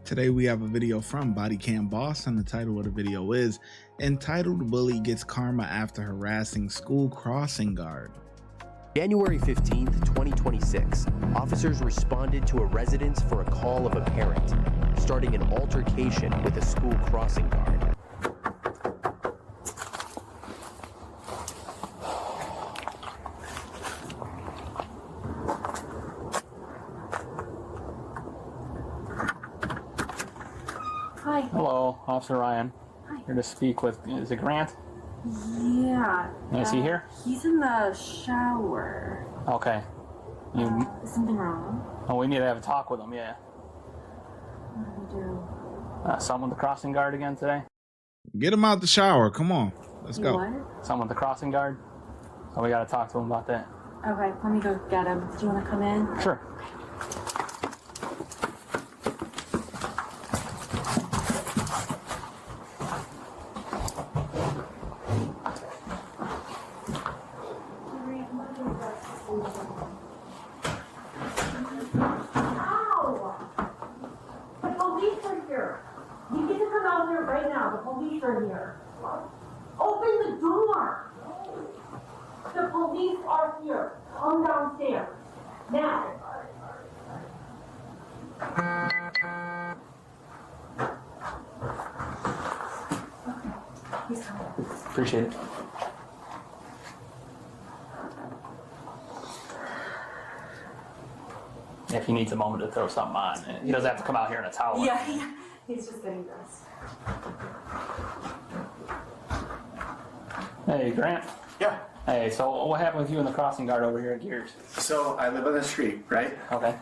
Today we have a video from Body Cam Boss, and the title of the video is entitled "Bully Gets Karma After Harassing School Crossing Guard." January 15th, 2026, officers responded to a residence for a call of a parent, starting an altercation with a school crossing guard. Hi. Hello, Officer Ryan. Hi. Here to speak with, is it Grant? Yeah. Is he here? He's in the shower. Okay. You, Is something wrong? oh, we need to have a talk with him, yeah. What do we do? Someone with the crossing guard again today? Get him out the shower. Come on, let's go. What? Someone with the crossing guard? So we got to talk to him about that. Okay, let me go get him. Do you want to come in? Sure. The police are here. You get to come out here right now. The police are here. Open the door. The police are here. Come downstairs. Now. He's coming. Appreciate it. If he needs a moment to throw something on, he doesn't have to come out here in a towel. Yeah, he's just getting dressed. Hey, Grant. Yeah. Hey, so what happened with you and the crossing guard over here at Gears? So I live on the street, right? Okay.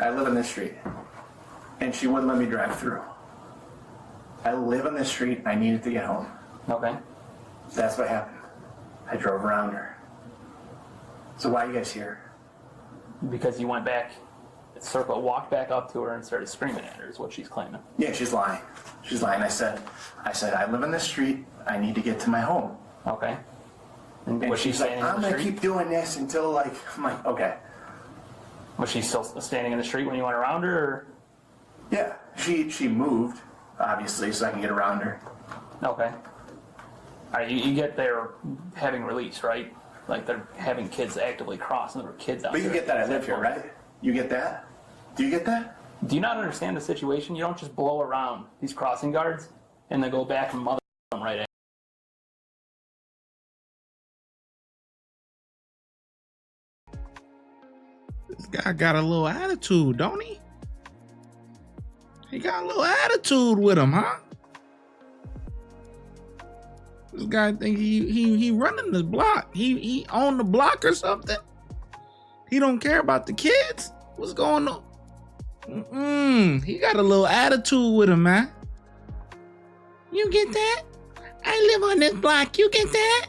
I live on this street. And she wouldn't let me drive through. I live on this street and I needed to get home. Okay. That's what happened. I drove around her. So why are you guys here? Because you went back, walked back up to her and started screaming at her is what she's claiming. Yeah, she's lying. She's lying. I said, I live on this street. I need to get to my home. Okay. And And was she she's like, standing in I'm the going to street? keep doing this until I'm like, okay. Was she still standing in the street when you went around her? Or? Yeah, she moved, obviously, so I can get around her. Okay. All right, you get there having release, right? Like they're having kids actively crossing. There were kids out But there. you get that I live here, right? You get that? Do you get that? Do you not understand the situation? You don't just blow around these crossing guards and then go back and mother them right at. This guy got a little attitude, don't he? He got a little attitude with him, huh? This guy think he running this block. He own the block or something. He don't care about the kids. What's going on? He got a little attitude with him, man. You get that? I live on this block. You get that?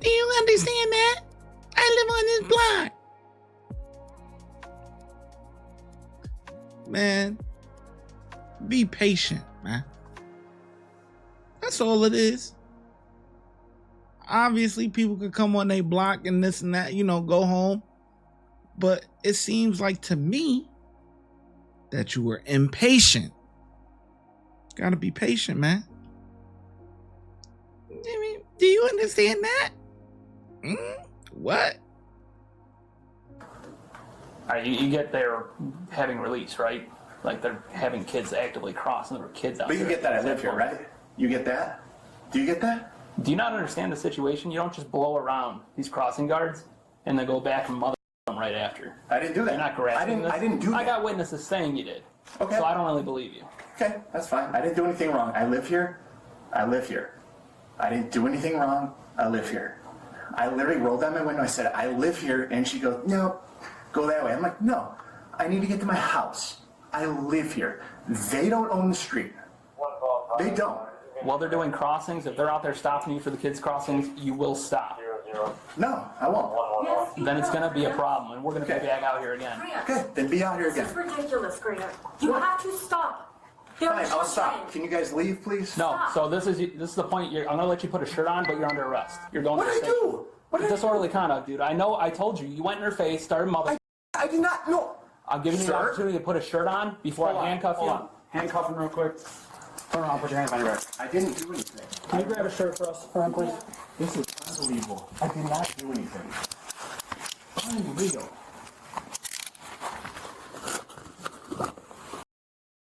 Do you understand that? I live on this block. Man, be patient, man. That's all it is. Obviously, people could come on their block and this and that, go home. But it seems like to me that you were impatient. Gotta be patient, man. I mean, do you understand that? What? All right, you get there having release, right? Like they're having kids actively crossing. There were kids out But there. you get that I live here, right? You get that? Do you get that? Do you not understand the situation? You don't just blow around these crossing guards and then go back and mother them right after. I didn't do that. You're not grasping this. I didn't do that. I got witnesses saying you did. Okay. So I don't really believe you. Okay, that's fine. I didn't do anything wrong. I live here. I live here. I didn't do anything wrong. I live here. I literally rolled down my window. I said, I live here. And she goes, no, go that way. I'm like, no, I need to get to my house. I live here. They don't own the street. They don't. While they're doing crossings, if they're out there stopping you for the kids' crossings, you will stop. No, I won't. Yes, you Then it's will. going to be a problem, and we're going to be Okay. back out here again. Okay, then be out here This again. is ridiculous, Grant. You have to stop. There are Fine, I'll stop. children. Can you guys leave, please? No, so this is the point. I'm going to let you put a shirt on, but you're under arrest. You're going What to did I station. do? What did I do? Disorderly conduct, dude. I know. I told you. You went in her face, started mother. I did not. No. I'm giving you the Sir? opportunity to put a shirt on before I handcuff you. Handcuff him real quick. Turn around, put your hands behind your back. I didn't do anything. Can you grab a shirt for us, friend, please? This is unbelievable. I did not do anything. Unreal.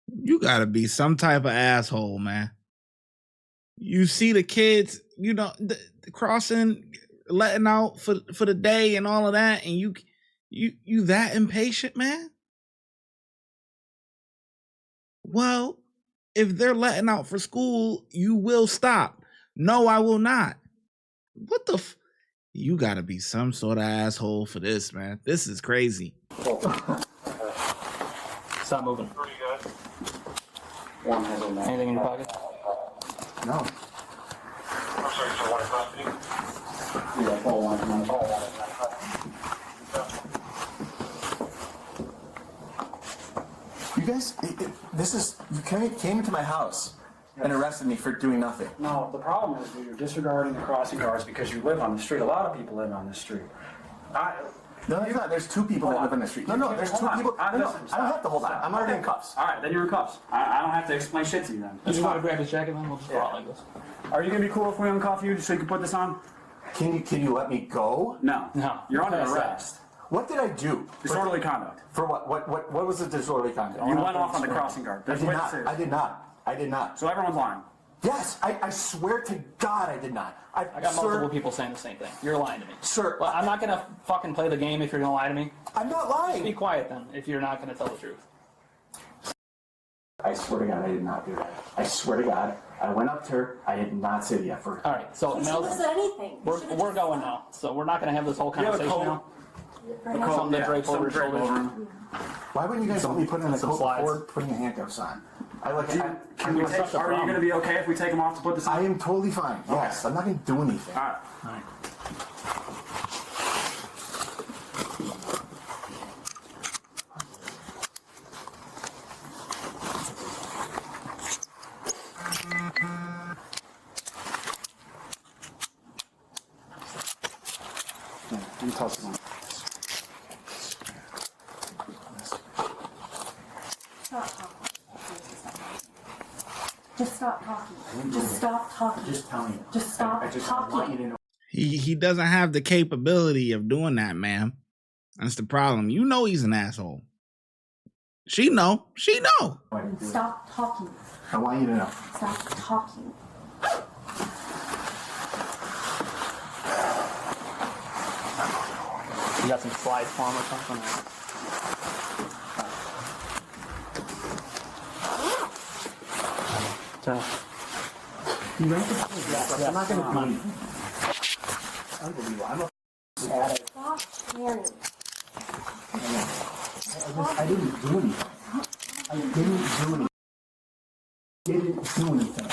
You gotta be some type of asshole, man. You see the kids, you know, the crossing, letting out for the day and all of that, and you that impatient, man? Well, if they're letting out for school, you will stop. No, I will not. What the you gotta be some sort of asshole for this, man. This is crazy. Stop moving. Anything in your pocket? No. I'm sorry, so one in custody? Yeah, follow one. You guys, you came into my house and arrested me for doing nothing. No, the problem is you're disregarding the crossing guards because you live on the street. A lot of people live on this street. No, you're not. There's 2 people that live in the street. No, there's 2 people. No, I don't have to hold on. I'm already in cuffs. All right, then you're in cuffs. I don't have to explain shit to you then. You just want to grab his jacket, then we'll just go out like this. Are you gonna be cool if we uncuff you so you can put this on? Can you let me go? No. You're under Pass arrest. What did I do? Disorderly conduct. For what? What was the disorderly conduct? You went off on the crossing guard. I There's did not. witnesses. I did not. So everyone's lying. Yes, I swear to God I did not. I got multiple people saying the same thing. You're lying to me. Sir. Well, I'm not going to fucking play the game if you're going to lie to me. I'm not lying. Be quiet then if you're not going to tell the truth. I swear to God I did not do that. I swear to God, I went up to her. I did not say the F word. All right, so You now shouldn't have said anything. we're going now. So we're not going to have this whole conversation now. Something to drape over your shoulders. Why wouldn't you guys let me put in a Some coat slides. before putting the handcuffs on? Are you going to be okay if we take him off to put this on? I am totally fine. Yes, I'm not going to do anything. All right. All right. You toss them. Stop talking. Just stop talking. Just stop talking. Just tell me. Just stop I want you talking. to know. He doesn't have the capability of doing that, ma'am. That's the problem. You know he's an asshole. She know. Stop talking. I want you to know. Stop talking. You got some slides for him or something? Turn. You ready? I'm not going to do anything. Unbelievable. I'm a addict. Stop staring. I didn't do anything. I didn't do anything.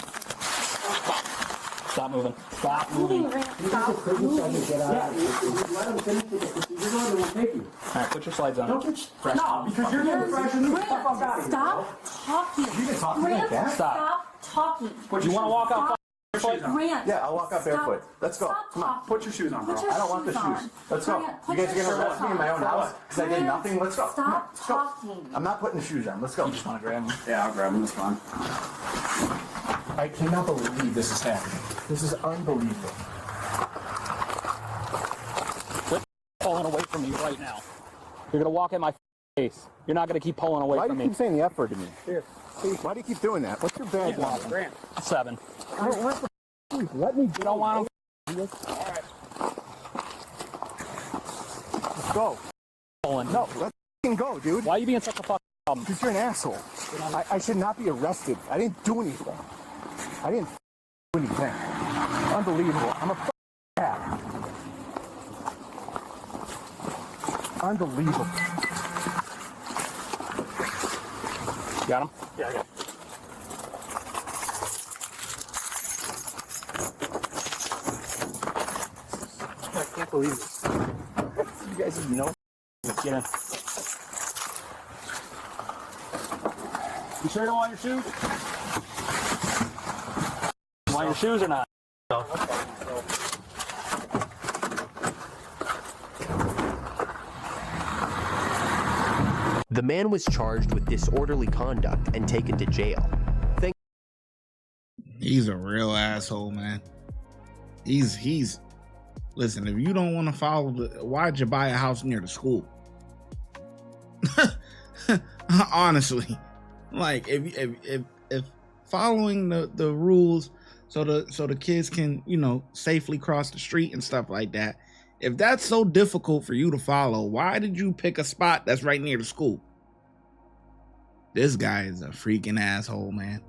Stop moving. Stop moving. Moving, stop moving. Let him finish the procedure on, we'll take you. All right, put your slides on. No, because you're getting fresh and Grant, stop talking. You can talk to me like Grant, that? Stop. talking. You want to walk out? Grant. Yeah, I'll walk out barefoot. Let's go. Stop Come on. talking. Put your shoes on, bro. Put your I don't want the shoes on. shoes. Let's go. Grant, You put guys are your going to arrest shoes me in my own on. house because I did Grant, nothing? Let's go. Come on. Stop Let's go. talking. I'm not putting the shoes on. Let's go. You just want to grab him? Yeah, I'll grab him. It's fine. I cannot believe this is happening. This is unbelievable. Quit pulling away from me right now. You're going to walk in my face. You're not going to keep pulling away Why do from you me. keep saying the F word to me? Here. Why do you keep doing that? What's your badge on? Grant. 7. Let me You don't want him? Let's go. Pulling. No, let's go, dude. Why are you being such a fucking problem? Because you're an asshole. I should not be arrested. I didn't do anything. I didn't do anything. Unbelievable. I'm a cat. Unbelievable. Got him? Yeah, I got it. I can't believe this. You guys didn't know. Get in. You sure you don't want your shoes? You want your shoes or not? The The man was charged with disorderly conduct and taken to jail. He's a real asshole, man. He's listen, if you don't want to follow why'd you buy a house near the school? Honestly, like if following the rules so the kids can, you know, safely cross the street and stuff like that, if that's so difficult for you to follow, why did you pick a spot that's right near the school? This guy is a freaking asshole, man.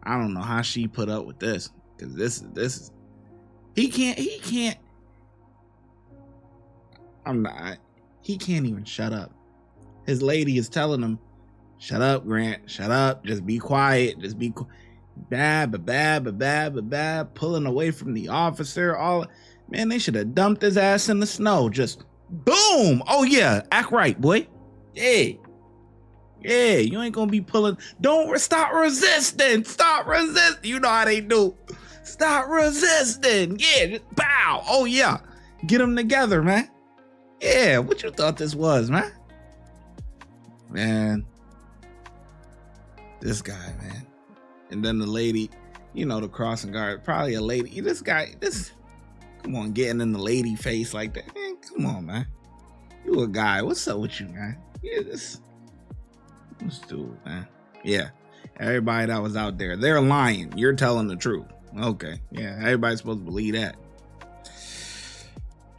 I don't know how she put up with this, because this is he can't even shut up. His lady is telling him, shut up, Grant, shut up, just be quiet, just be bad, pulling away from the officer. All, man, they should have dumped his ass in the snow. Just boom. Oh yeah, act right, boy. Yeah, you ain't gonna be pulling. Stop resisting. You know how they do. Stop resisting. Yeah, just bow. Oh yeah, get them together, man. Yeah, what you thought this was, man? Man, this guy, man. And then the lady, you know, the crossing guard, probably a lady. This guy, come on, getting in the lady face like that. Man, come on, man. You a guy. What's up with you, man? Yeah, this dude, man. Yeah, everybody that was out there, they're lying. You're telling the truth. Okay, yeah, everybody's supposed to believe that.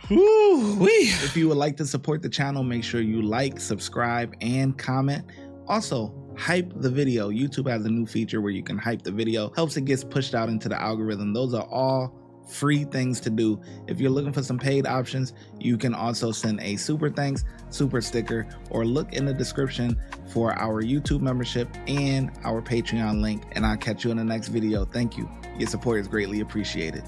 Woo-wee. If you would like to support the channel, make sure you like, subscribe, and comment. Also, hype the video. YouTube has a new feature where you can hype the video. Helps it gets pushed out into the algorithm. Those are all free things to do. If you're looking for some paid options, you can also send a super thanks, super sticker, or look in the description for our YouTube membership and our Patreon link. And I'll catch you in the next video. Thank you. Your support is greatly appreciated.